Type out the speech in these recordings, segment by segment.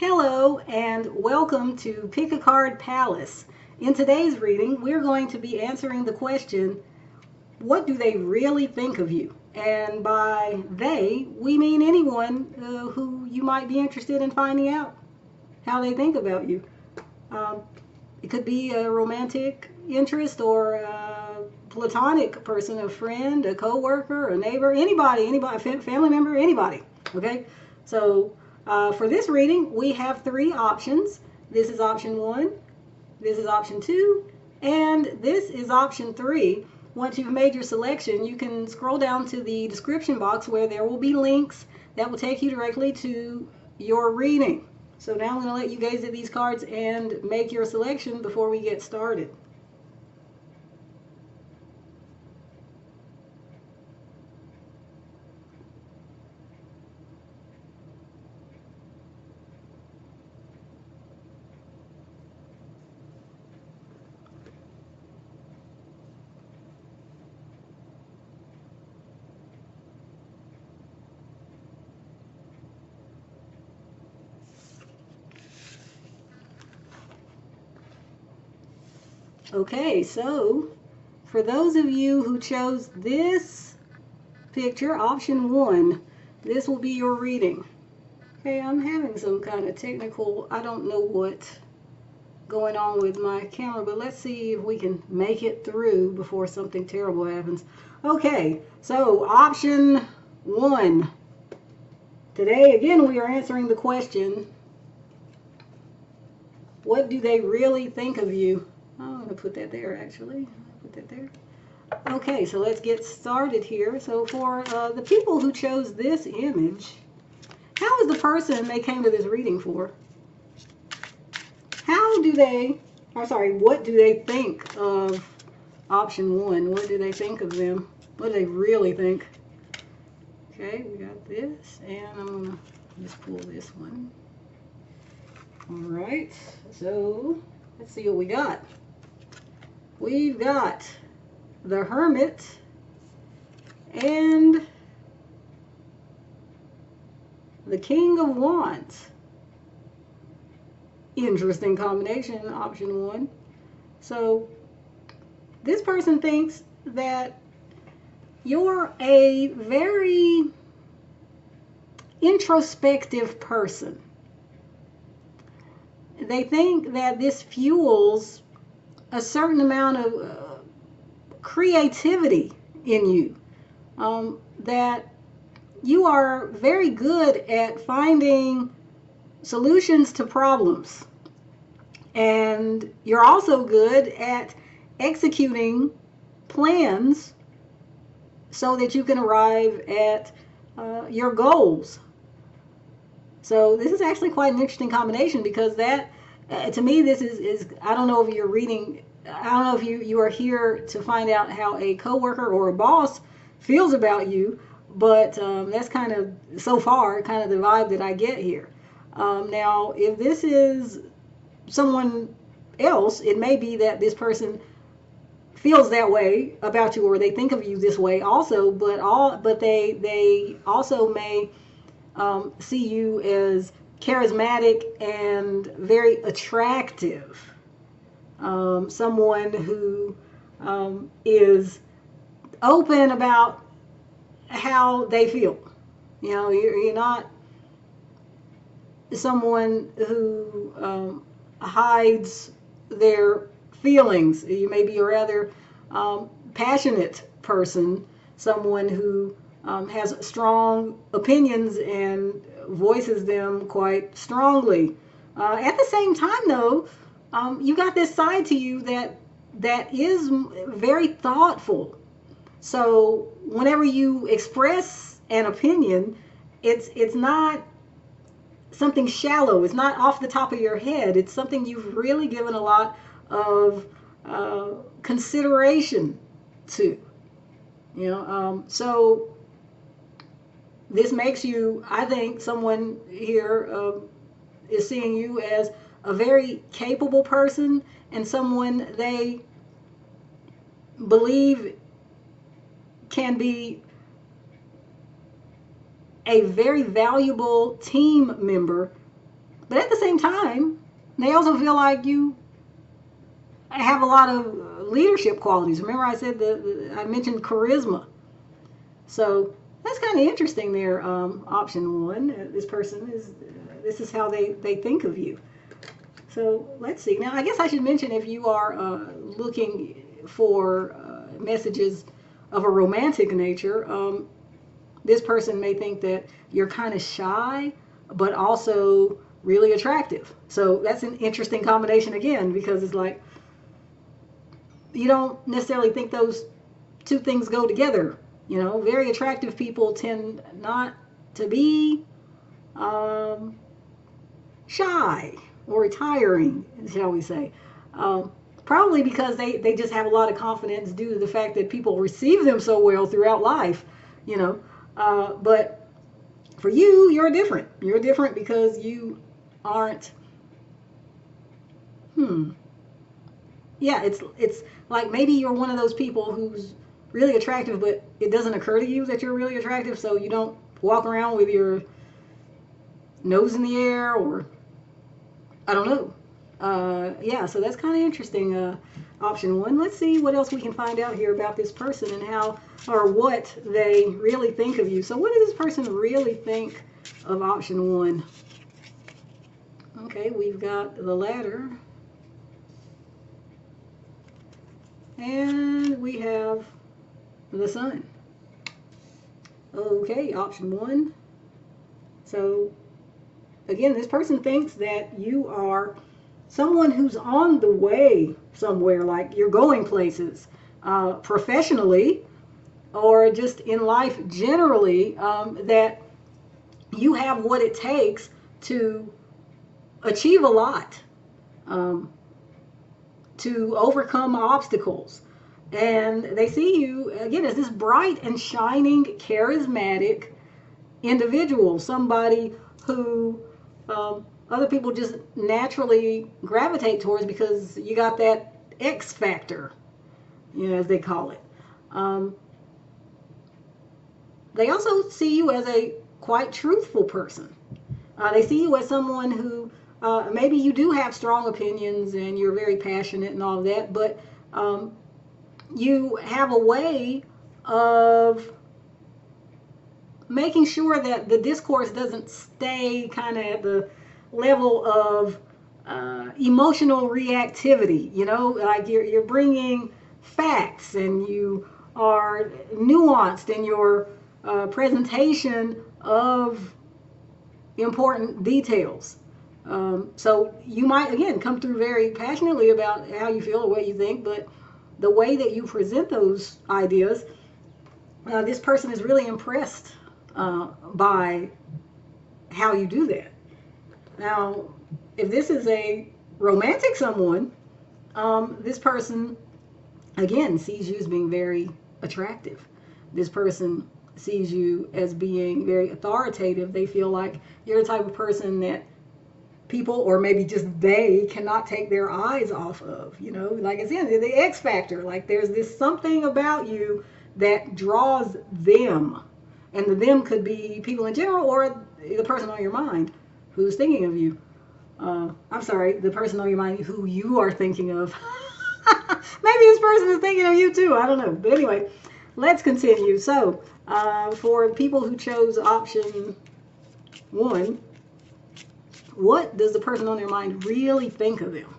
Hello and welcome to Pick a Card Palace. In today's reading, we're going to be answering the question, what do they really think of you? And by they, we mean anyone who you might be interested in finding out how they think about you. Um, it could be a romantic interest or a platonic person, a friend, a coworker, a neighbor, anybody, family member, anybody. Okay, so for this reading, we have three options. This is option one, this is option two, and this is option three. Once you've made your selection, you can scroll down to the description box where there will be links that will take you directly to your reading. So now I'm going to let you gaze at these cards and make your selection before we get started. Okay, so for those of you who chose this picture, option one, this will be your reading. Okay, I'm having some kind of technical, I don't know what going on with my camera, but let's see if we can make it through before something terrible happens. Okay, so option one. Today, again, we are answering the question, what do they really think of you? Oh, I'm going to put that there, actually. Put that there. Okay, so let's get started here. So for the people who chose this image, how is the person they came to this reading for? How do they, I'm sorry, what do they think of option one? What do they think of them? What do they really think? Okay, we got this, and I'm going to just pull this one. All right, so let's see what we got. We've got the Hermit and the King of Wands. Interesting combination, option one. So this person thinks that you're a very introspective person. They think that this fuels a certain amount of creativity in you. That you are very good at finding solutions to problems. And you're also good at executing plans so that you can arrive at your goals. So this is actually quite an interesting combination because that, to me, this is I don't know if you're reading, I don't know if you are here to find out how a coworker or a boss feels about you, but that's kind of, so far, kind of the vibe that I get here. Now, if this is someone else, it may be that this person feels that way about you or they think of you this way also, but they also may see you as charismatic and very attractive. Someone who is open about how they feel. You know, you're not someone who hides their feelings. You may be a rather passionate person, someone who has strong opinions and voices them quite strongly. At the same time, though, you got this side to you that is very thoughtful. So whenever you express an opinion, it's not something shallow. It's not off the top of your head. It's something you've really given a lot of consideration to. So this makes you, I think, someone here is seeing you as a very capable person and someone they believe can be a very valuable team member But at the same time, they also feel like you have a lot of leadership qualities. Remember, I said I mentioned charisma. So that's kind of interesting there. Option one, this person is, this is how they think of you. So let's see. Now, I guess I should mention, if you are looking for messages of a romantic nature, this person may think that you're kind of shy, but also really attractive. So that's an interesting combination again, because it's like you don't necessarily think those two things go together. You know, very attractive people tend not to be shy or retiring, shall we say. Probably because they just have a lot of confidence due to the fact that people receive them so well throughout life, you know. But for you, you're different. You're different because you aren't, yeah, it's like maybe you're one of those people who's really attractive, but it doesn't occur to you that you're really attractive, so you don't walk around with your nose in the air, or I don't know. Yeah, so that's kind of interesting. Option one. Let's see what else we can find out here about this person and how or what they really think of you. So what does this person really think of option one? Okay, we've got the ladder. And we have the sun. Okay, option one. So again, this person thinks that you are someone who's on the way somewhere, like you're going places, professionally or just in life generally, that you have what it takes to achieve a lot, to overcome obstacles. And they see you, again, as this bright and shining, charismatic individual, somebody who other people just naturally gravitate towards because you got that X factor, you know, as they call it. They also see you as a quite truthful person. They see you as someone who maybe you do have strong opinions and you're very passionate and all of that, but you have a way of making sure that the discourse doesn't stay kind of at the level of emotional reactivity. You know, like you're bringing facts and you are nuanced in your presentation of important details. So you might, again, come through very passionately about how you feel or what you think, but the way that you present those ideas, this person is really impressed by how you do that. Now, if this is a romantic someone, this person, again, sees you as being very attractive. This person sees you as being very authoritative. They feel like you're the type of person that people, or maybe just they, cannot take their eyes off of. You know, like it's in the X factor. Like there's this something about you that draws them. And the them could be people in general or the person on your mind who's thinking of you. I'm sorry, the person on your mind who you are thinking of. Maybe this person is thinking of you too. I don't know. But anyway, let's continue. So, for people who chose option one, what does the person on their mind really think of them?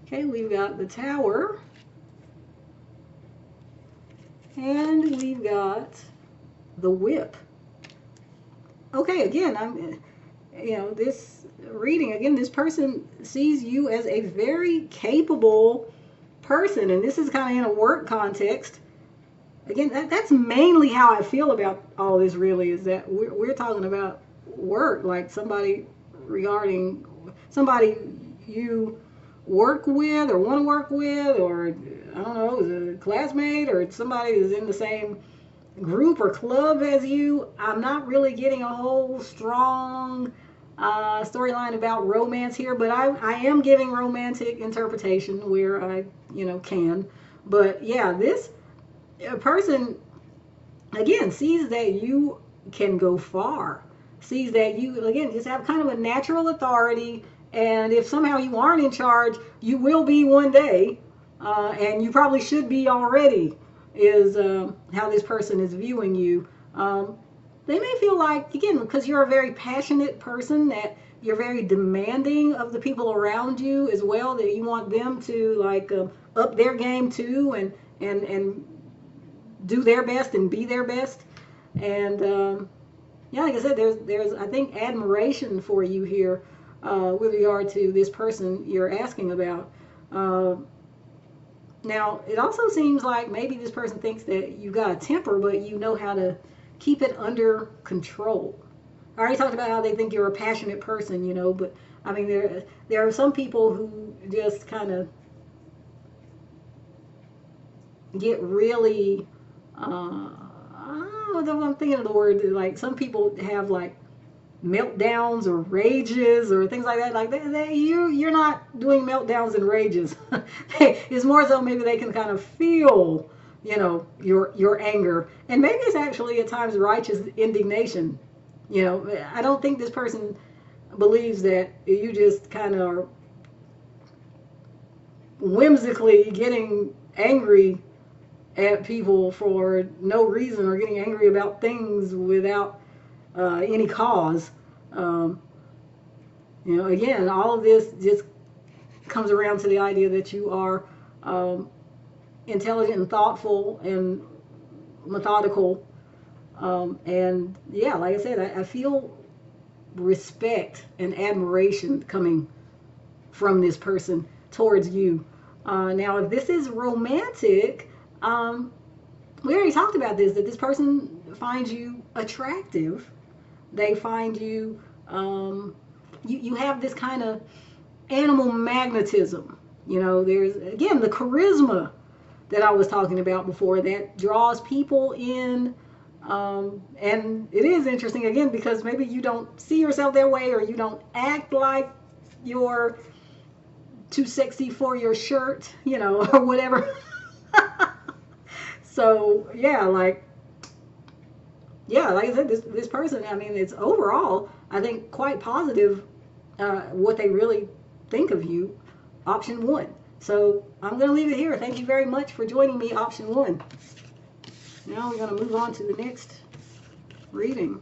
Okay, we've got the Tower. And we've got the Whip. Okay, again, this reading, again, this person sees you as a very capable person, and this is kind of in a work context. Again, that's mainly how I feel about all this, really, is that we're talking about work, like somebody you work with or want to work with, or I don't know, is a classmate or somebody who's in the same group or club as you. I'm not really getting a whole strong storyline about romance here, but I am giving romantic interpretation where I can. But yeah, this person again sees that you can go far. sees that you, again, just have kind of a natural authority. And if somehow you aren't in charge, you will be one day, and you probably should be already, is how this person is viewing you. They may feel like, again, because you're a very passionate person, that you're very demanding of the people around you as well, that you want them to like up their game too, and do their best and be their best. And yeah, like I said, there's I think admiration for you here with regard to this person you're asking about. Uh, Now, it also seems like maybe this person thinks that you got a temper, but you know how to keep it under control. I already talked about how they think you're a passionate person, but I mean, there are some people who just kind of get really, I don't know, I'm thinking of the word, like some people have like meltdowns or rages or things like that. Like you're not doing meltdowns and rages. It's more so maybe they can kind of feel, your anger, and maybe it's actually at times righteous indignation. I don't think this person believes that you just kind of are whimsically getting angry at people for no reason, or getting angry about things without any cause. Um, Again, all of this just comes around to the idea that you are intelligent and thoughtful and methodical. And yeah, like I said, I feel respect and admiration coming from this person towards you. Now, if this is romantic, we already talked about this, that this person finds you attractive. They find you, you have this kind of animal magnetism. There's, again, the charisma that I was talking about before that draws people in. And it is interesting, again, because maybe you don't see yourself that way, or you don't act like you're too sexy for your shirt, or whatever. So like I said, this person, I mean, it's overall, I think, quite positive, what they really think of you. Option one. So I'm going to leave it here. Thank you very much for joining me, option one. Now we're going to move on to the next reading.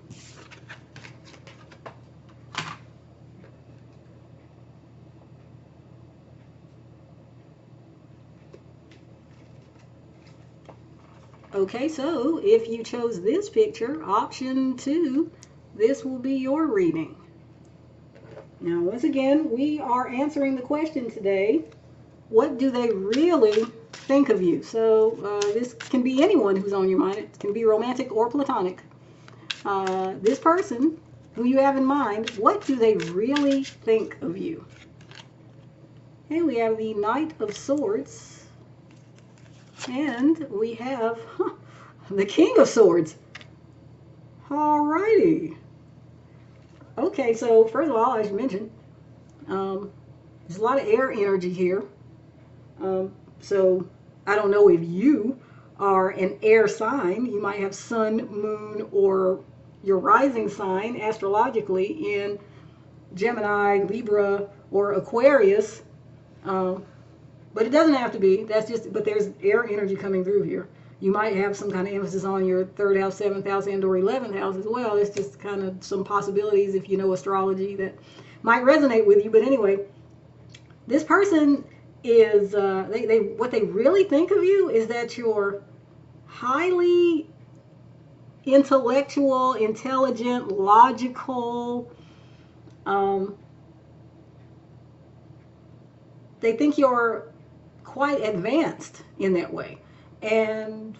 Okay, so if you chose this picture, option two, this will be your reading. Now, once again, we are answering the question today, what do they really think of you? So this can be anyone who's on your mind. It can be romantic or platonic. This person who you have in mind, what do they really think of you? Okay, we have the Knight of Swords. And we have the King of Swords. Alrighty. Okay, so first of all, as you mentioned, there's a lot of air energy here. So I don't know if you are an air sign. You might have sun, moon, or your rising sign astrologically in Gemini, Libra, or Aquarius. But it doesn't have to be. But there's air energy coming through here. You might have some kind of emphasis on your 3rd house, 7th house, and or 11th house as well. It's just kind of some possibilities, if you know astrology, that might resonate with you. But anyway, this person is, what they really think of you is that you're highly intellectual, intelligent, logical. They think you're quite advanced in that way. And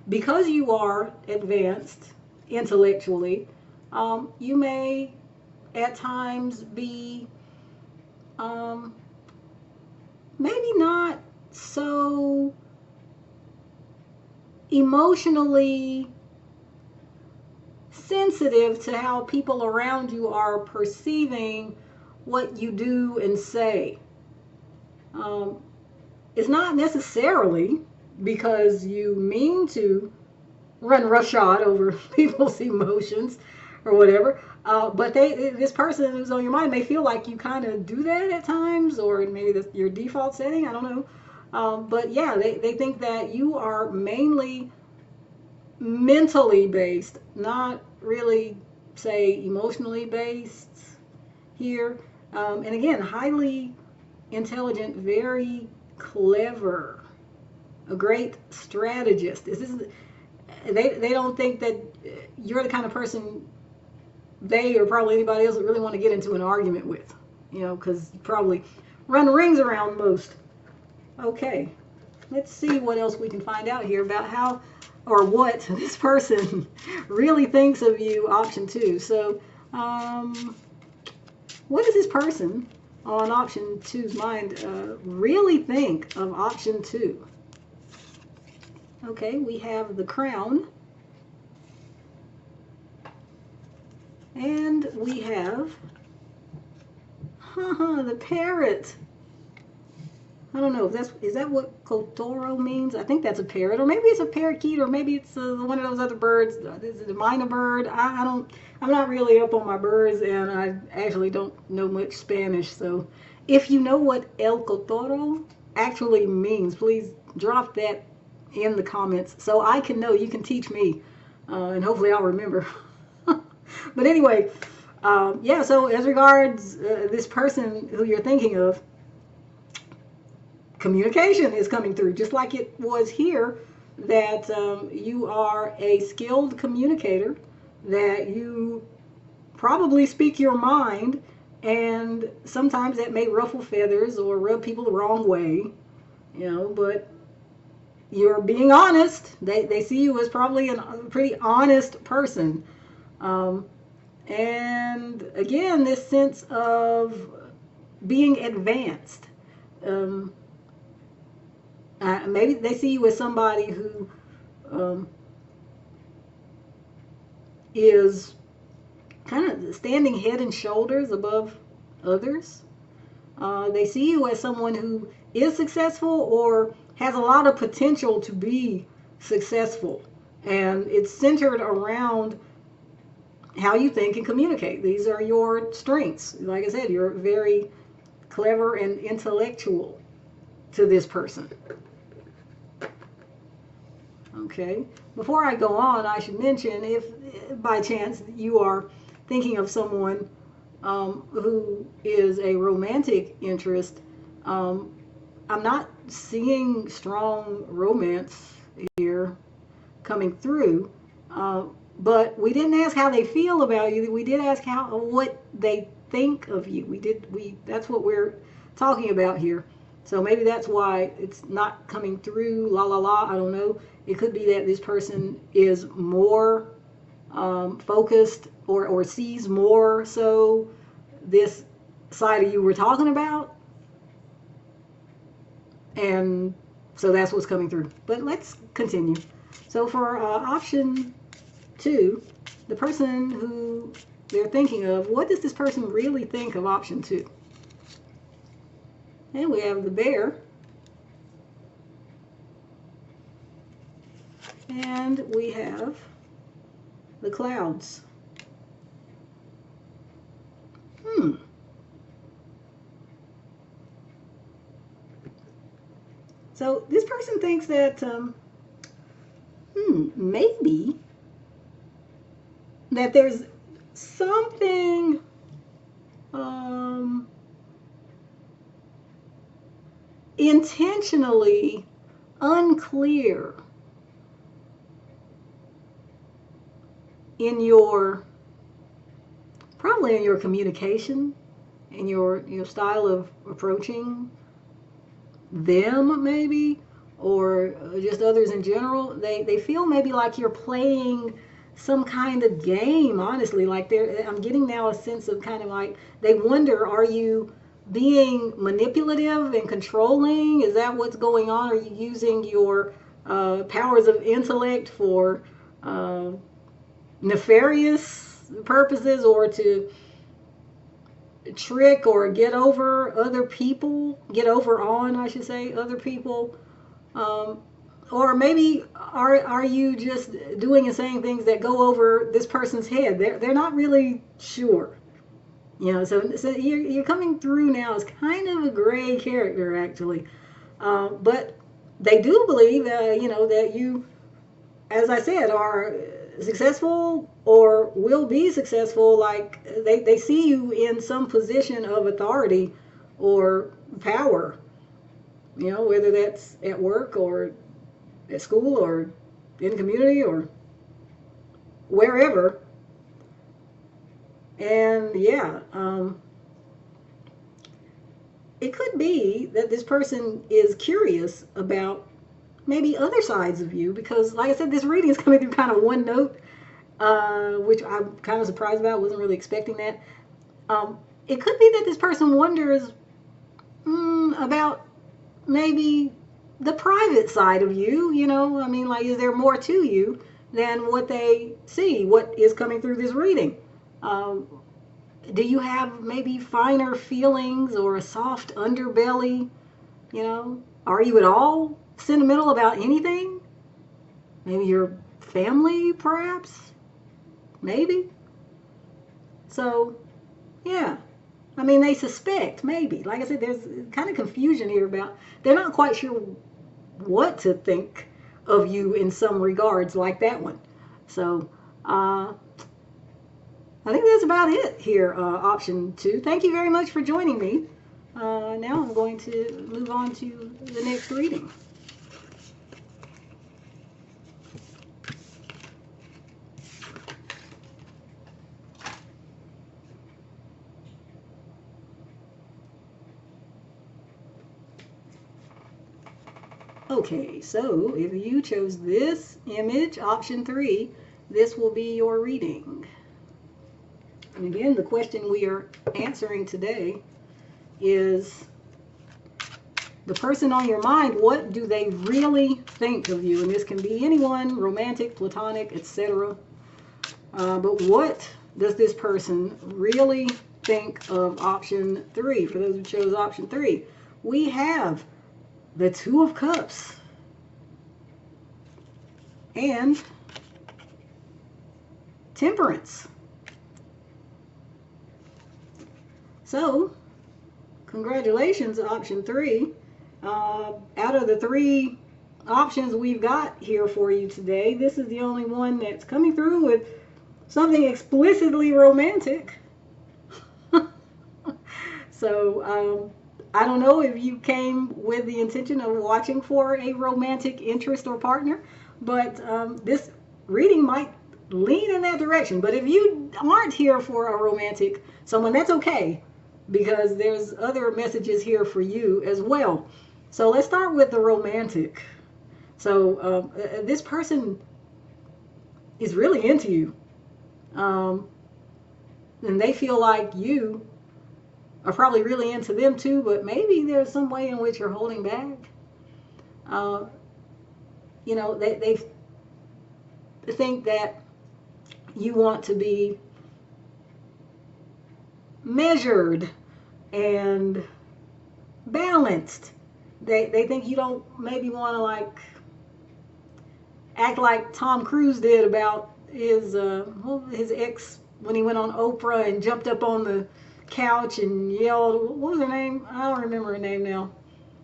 because you are advanced intellectually, you may at times be maybe not so emotionally sensitive to how people around you are perceiving what you do and say. It's not necessarily because you mean to run roughshod over people's emotions, or whatever. But this person who's on your mind may feel like you kind of do that at times, or maybe that's your default setting. I don't know. But yeah, they think that you are mainly mentally based, not really, say, emotionally based here. And again, highly intelligent, very clever, a great strategist. They don't think that you're the kind of person they or probably anybody else would really want to get into an argument with, because you probably run rings around most. Okay, let's see what else we can find out here about how or what this person really thinks of you, option 2. So, what does this person on option 2's mind really think of option 2? Okay, we have the Crown. And we have the Parrot. I don't know if is that what Kotoro means? I think that's a parrot, or maybe it's a parakeet, or maybe it's one of those other birds. Is it a minor bird? I'm not really up on my birds, and I actually don't know much Spanish. So, if you know what El Kotoro actually means, please drop that in the comments so I can know. You can teach me, and hopefully I'll remember. But anyway, yeah. So as regards this person who you're thinking of, communication is coming through, just like it was here, that you are a skilled communicator, that you probably speak your mind, and sometimes that may ruffle feathers or rub people the wrong way, but you're being honest. They see you as probably a pretty honest person. And again, this sense of being advanced. Maybe they see you as somebody who is kind of standing head and shoulders above others. They see you as someone who is successful or has a lot of potential to be successful. And it's centered around how you think and communicate. These are your strengths. Like I said, you're very clever and intellectual to this person. Okay. Before I go on, I should mention, if by chance you are thinking of someone who is a romantic interest, I'm not seeing strong romance here coming through. But we didn't ask how they feel about you. We did ask what they think of you. That's what we're talking about here. So maybe that's why it's not coming through. La la la. I don't know. It could be that this person is more focused or sees more so this side of you we're talking about, and so that's what's coming through. But let's continue. So for option 2, the person who they're thinking of, what does this person really think of option 2? And we have the Bear. And we have the Clouds. So this person thinks that maybe that there's something intentionally unclear in your communication, in your style of approaching them, maybe, or just others in general. They feel maybe like you're playing some kind of game, honestly. Like I'm getting now a sense of kind of like they wonder, are you being manipulative and controlling? Is that what's going on? Are you using your powers of intellect for nefarious purposes, or to trick or get over on, I should say, other people? or maybe are you just doing and saying things that go over this person's head? They're not really sure. You know, so you're coming through now as kind of a gray character, actually. But they do believe, you know, that you, as I said, are successful or will be successful. Like they see you in some position of authority or power, you know, whether that's at work or at school or in the community or wherever. And yeah, it could be that this person is curious about maybe other sides of you because, like I said, this reading is coming through kind of one note, which I'm kind of surprised about. Wasn't really expecting that. It could be that this person wonders about maybe the private side of you. You know, I mean, like, is there more to you than what they see? What is coming through this reading? Um, do you have maybe finer feelings or a soft underbelly? You know, are you at all sentimental about anything? Maybe your family, perhaps? Maybe. So, yeah. I mean, they suspect, maybe. Like I said, there's kind of confusion here about, they're not quite sure what to think of you in some regards, like that one. So, I think that's about it here, option 2. Thank you very much for joining me. Now I'm going to move on to the next reading. Okay, so if you chose this image, option 3, this will be your reading. And again, the question we are answering today is, the person on your mind, what do they really think of you? And this can be anyone, romantic, platonic, etc. But what does this person really think of option 3? For those who chose option 3, we have the Two of Cups and Temperance. So, congratulations, option 3. Out of the 3 options we've got here for you today, this is the only one that's coming through with something explicitly romantic. So, I don't know if you came with the intention of watching for a romantic interest or partner, but this reading might lean in that direction. But if you aren't here for a romantic someone, that's okay, because there's other messages here for you as well. So let's start with the romantic. So this person is really into you. And they feel like you are probably really into them too, but maybe there's some way in which you're holding back. You know, they think that you want to be measured and balanced. They think you don't maybe want to like act like Tom Cruise did about his ex when he went on Oprah and jumped up on the couch and yelled. What was her name? I don't remember her name now.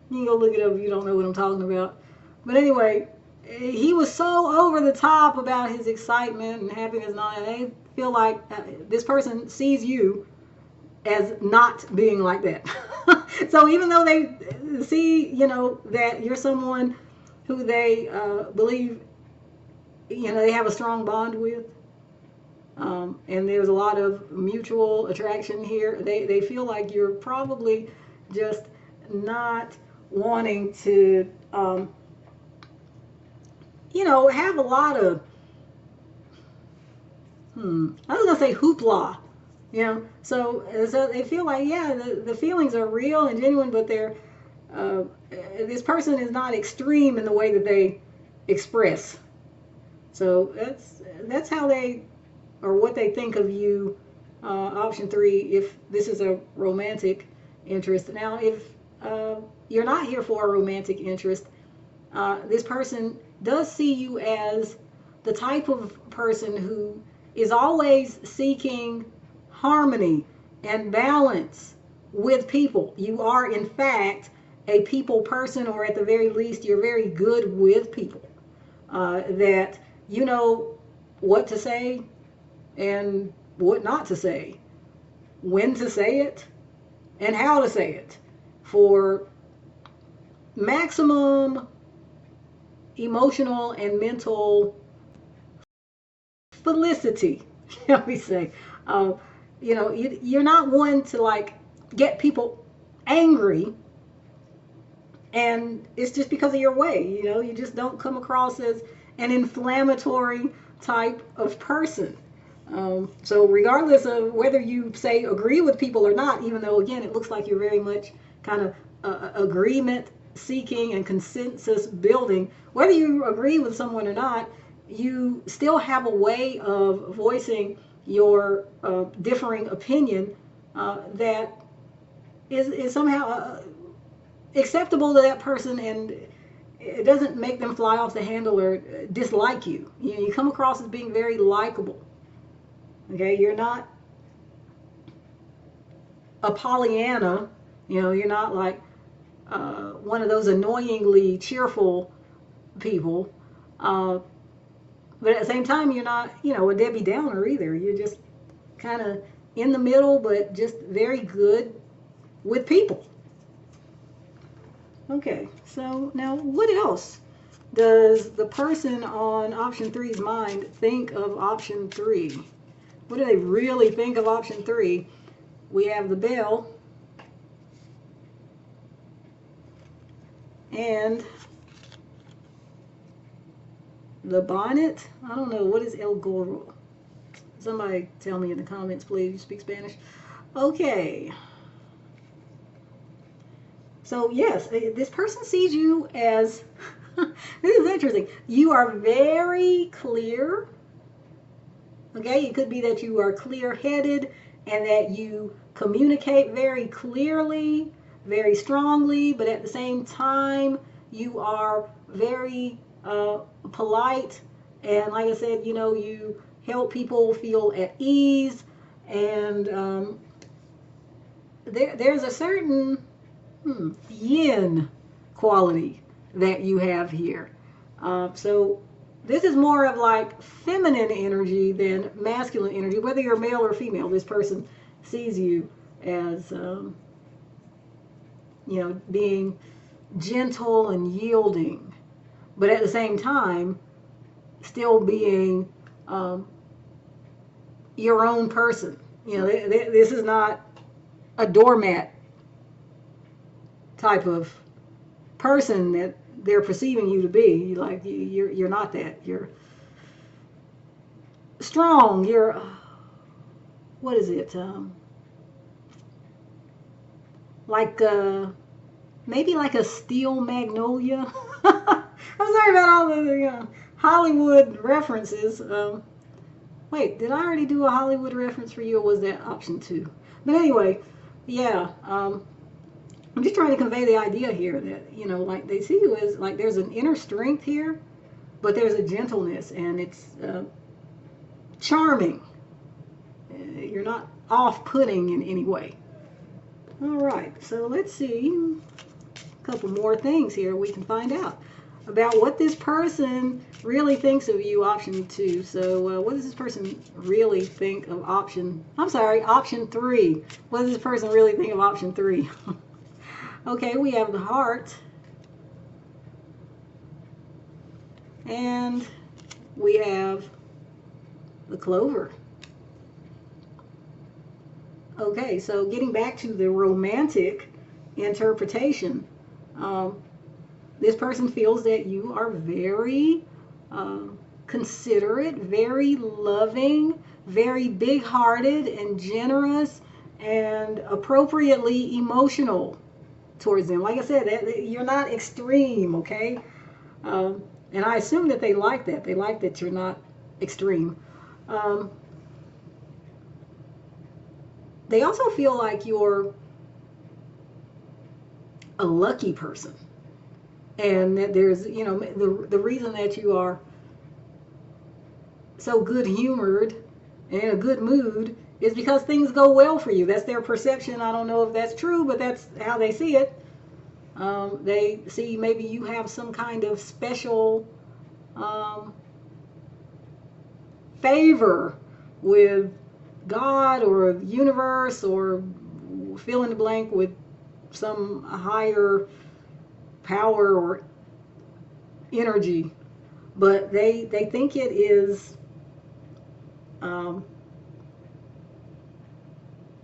You can go look it up if you don't know what I'm talking about. But anyway, he was so over the top about his excitement and happiness and all that. They feel like this person sees you as not being like that. So even though they see, you know, that you're someone who they believe, you know, they have a strong bond with, and there's a lot of mutual attraction here, they feel like you're probably just not wanting to, you know, have a lot of, I was going to say hoopla. You know, so they feel like, yeah, the feelings are real and genuine, but they're this person is not extreme in the way that they express. So that's how they, or what they think of you. Option 3, if this is a romantic interest. Now, if you're not here for a romantic interest, This person does see you as the type of person who is always seeking harmony and balance with people. You are, in fact, a people person, or at the very least, you're very good with people. That you know what to say and what not to say, when to say it, and how to say it for maximum emotional and mental felicity, shall we say. Uh, you're not one to like get people angry, and it's just because of your way. You just don't come across as an inflammatory type of person. So regardless of whether you say agree with people or not, even though again it looks like you're very much kind of agreement seeking and consensus building, whether you agree with someone or not, you still have a way of voicing your differing opinion that is somehow acceptable to that person, and it doesn't make them fly off the handle or dislike you. You come across as being very likable. Okay, you're not a Pollyanna. You're not like one of those annoyingly cheerful people. But at the same time, you're not, a Debbie Downer either. You're just kind of in the middle, but just very good with people. Okay, so now what else does the person on option three's mind think of option three? What do they really think of option three? We have the bell and the bonnet. I don't know. What is El Gorro? Somebody tell me in the comments, please. You speak Spanish? Okay. So, yes, this person sees you as, this is interesting. You are very clear. Okay, it could be that you are clear-headed and that you communicate very clearly, very strongly, but at the same time, you are very polite. And like I said, you help people feel at ease. And there's a certain yin quality that you have here. So this is more of like feminine energy than masculine energy. Whether you're male or female, this person sees you as, being gentle and yielding, but at the same time, still being your own person. This is not a doormat type of person that they're perceiving you to be. Like you're not that. You're strong. You're what is it? Like maybe like a steel magnolia. I'm sorry about all the Hollywood references. Wait, did I already do a Hollywood reference for you, or was that option 2? But anyway, yeah. I'm just trying to convey the idea here that, like they see you as like there's an inner strength here, but there's a gentleness, and it's charming. You're not off-putting in any way. All right, so let's see a couple more things here we can find out about what this person really thinks of you, option 2. So what does this person really think of option 3? What does this person really think of option 3? Okay, we have the heart, and we have the clover. Okay, so getting back to the romantic interpretation, this person feels that you are very considerate, very loving, very big-hearted and generous, and appropriately emotional towards them. Like I said, you're not extreme, okay? And I assume that they like that. They like that you're not extreme. They also feel like you're a lucky person. and that there's, you know, the reason that you are so good humored and in a good mood is because things go well for you. That's their perception. I don't know if that's true, but that's how they see it. They see maybe you have some kind of special um, favor with God or the universe, or fill in the blank with some higher power or energy. But they think it is, um,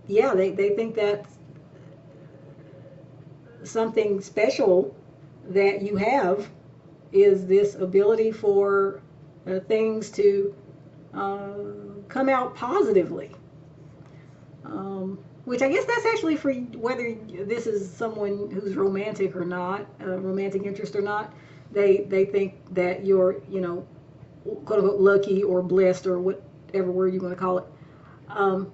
yeah, they think that's something special that you have, is this ability for things to uh, come out positively. Which I guess that's actually for whether this is someone who's romantic or not, romantic interest or not. They think that you're, you know, quote unquote lucky or blessed or whatever word you want to call it. Um,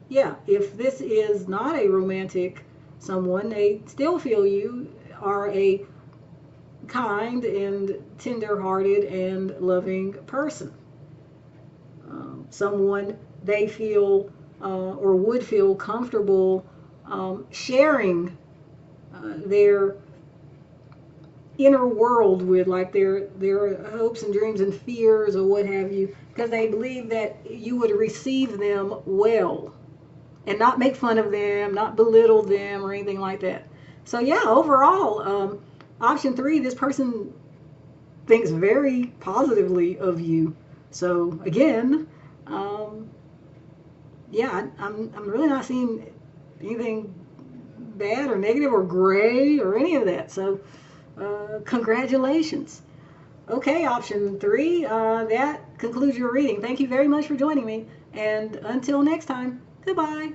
yeah, if this is not a romantic someone, they still feel you are a kind and tender-hearted and loving person. Someone they feel or would feel comfortable sharing their inner world with, like their hopes and dreams and fears or what have you, because they believe that you would receive them well and not make fun of them, not belittle them or anything like that. So yeah, overall, option three, this person thinks very positively of you. So again, um, yeah, I'm really not seeing anything bad or negative or gray or any of that. So congratulations. Okay, option three, that concludes your reading. Thank you very much for joining me. And until next time, goodbye.